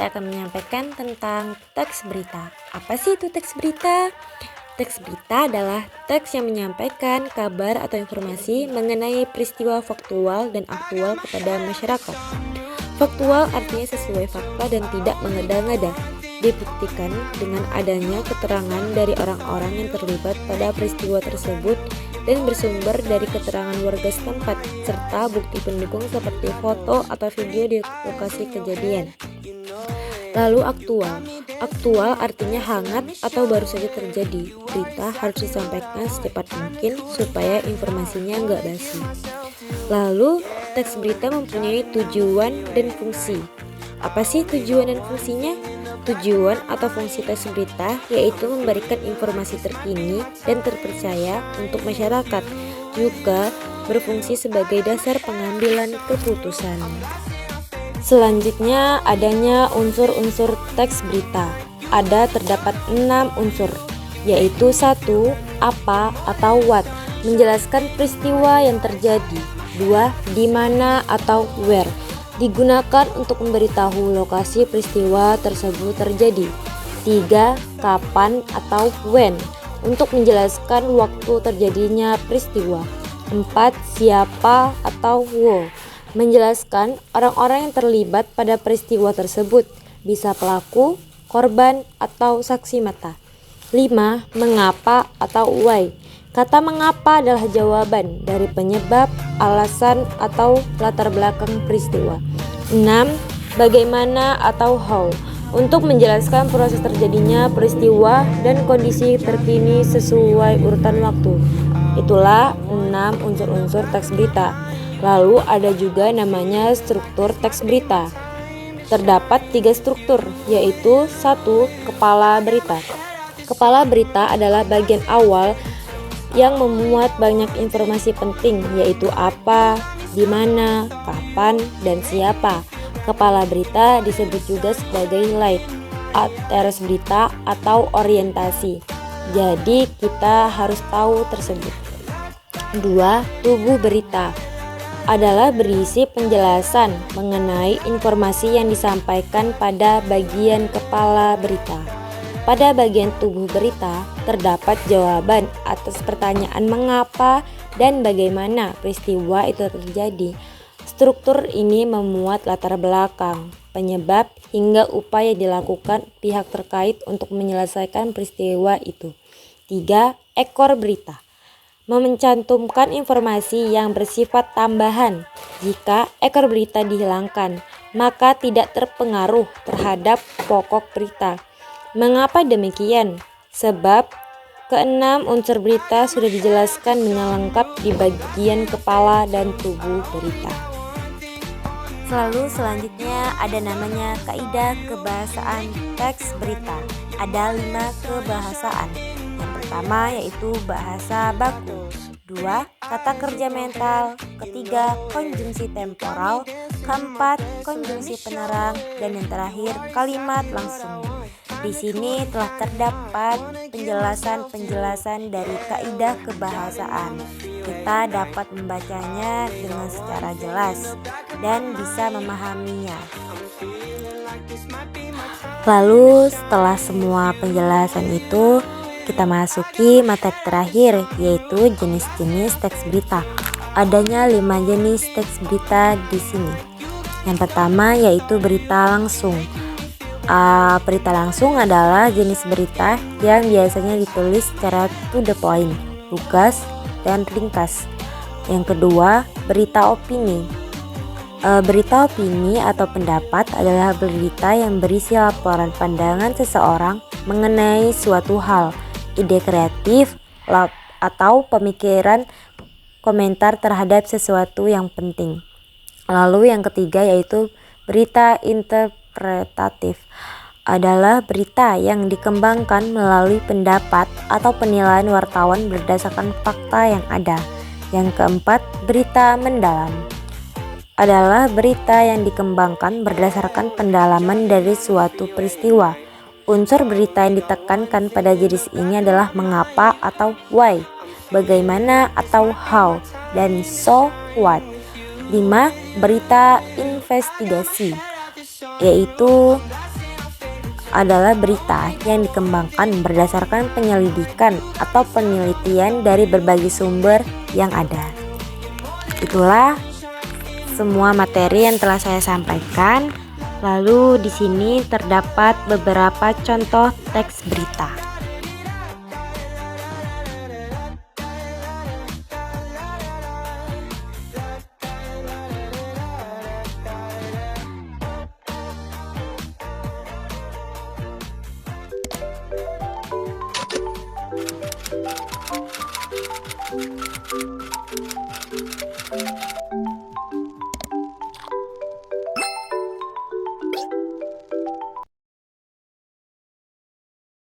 saya akan menyampaikan tentang teks berita. Apa sih itu teks berita? Teks berita adalah teks yang menyampaikan kabar atau informasi mengenai peristiwa faktual dan aktual kepada masyarakat. Faktual artinya sesuai fakta dan tidak mengada-ngada. Dibuktikan dengan adanya keterangan dari orang-orang yang terlibat pada peristiwa tersebut dan bersumber dari keterangan warga setempat serta bukti pendukung seperti foto atau video di lokasi kejadian. Lalu aktual. Aktual artinya hangat atau baru saja terjadi. Berita harus disampaikan secepat mungkin supaya informasinya nggak basi. Lalu teks berita mempunyai tujuan dan fungsi. Apa sih tujuan dan fungsinya? Tujuan atau fungsi teks berita yaitu memberikan informasi terkini dan terpercaya untuk masyarakat, juga berfungsi sebagai dasar pengambilan keputusan. Selanjutnya adanya unsur-unsur teks berita. Terdapat 6 unsur, yaitu 1. Apa atau what, menjelaskan peristiwa yang terjadi. 2. Di mana atau where, digunakan untuk memberitahu lokasi peristiwa tersebut terjadi. 3. Kapan atau when, untuk menjelaskan waktu terjadinya peristiwa. 4. Siapa atau who, menjelaskan orang-orang yang terlibat pada peristiwa tersebut, bisa pelaku, korban, atau saksi mata. 5. Mengapa atau why, kata mengapa adalah jawaban dari penyebab, alasan, atau latar belakang peristiwa. 6. Bagaimana atau how, untuk menjelaskan proses terjadinya peristiwa dan kondisi terkini sesuai urutan waktu. Itulah 6 unsur-unsur teks berita. Lalu ada juga namanya struktur teks berita. Terdapat 3 struktur, yaitu 1. Kepala berita. Kepala berita adalah bagian awal yang memuat banyak informasi penting, yaitu apa, di mana, kapan, dan siapa. Kepala berita disebut juga sebagai lead, ateres berita atau orientasi. Jadi kita harus tahu tersebut. 2. Tubuh berita adalah berisi penjelasan mengenai informasi yang disampaikan pada bagian kepala berita. Pada bagian tubuh berita terdapat jawaban atas pertanyaan mengapa dan bagaimana peristiwa itu terjadi. Struktur ini memuat latar belakang, penyebab, hingga upaya dilakukan pihak terkait untuk menyelesaikan peristiwa itu. 3. Ekor berita mencantumkan informasi yang bersifat tambahan. Jika ekor berita dihilangkan, maka tidak terpengaruh terhadap pokok berita. Mengapa demikian? Sebab ke-6 unsur berita sudah dijelaskan dengan lengkap di bagian kepala dan tubuh berita. Selanjutnya ada namanya kaidah kebahasaan teks berita. Ada 5 kebahasaan. Yang pertama yaitu bahasa baku. 2. Kata kerja mental. Ketiga, konjungsi temporal. Keempat, konjungsi penerang. Dan yang terakhir, kalimat langsung. Di sini telah terdapat penjelasan-penjelasan dari kaidah kebahasaan. Kita dapat membacanya dengan secara jelas dan bisa memahaminya. Lalu setelah semua penjelasan itu, kita masuki materi terakhir, yaitu jenis-jenis teks berita. Adanya 5 jenis teks berita di sini. Yang pertama yaitu berita langsung. Berita langsung adalah jenis berita yang biasanya ditulis secara to the point, lugas, dan ringkas. Yang kedua, berita opini. Berita opini atau pendapat adalah berita yang berisi laporan pandangan seseorang mengenai suatu hal, ide kreatif, atau pemikiran, komentar terhadap sesuatu yang penting. Lalu yang ketiga yaitu berita interpretatif, adalah berita yang dikembangkan melalui pendapat atau penilaian wartawan berdasarkan fakta yang ada. Yang keempat, berita mendalam adalah berita yang dikembangkan berdasarkan pendalaman dari suatu peristiwa. Unsur berita yang ditekankan pada jenis ini adalah mengapa atau why, bagaimana atau how, dan so what. 5. Berita investigasi, yaitu adalah berita yang dikembangkan berdasarkan penyelidikan atau penelitian dari berbagai sumber yang ada. Itulah semua materi yang telah saya sampaikan. Lalu di sini terdapat beberapa contoh teks berita.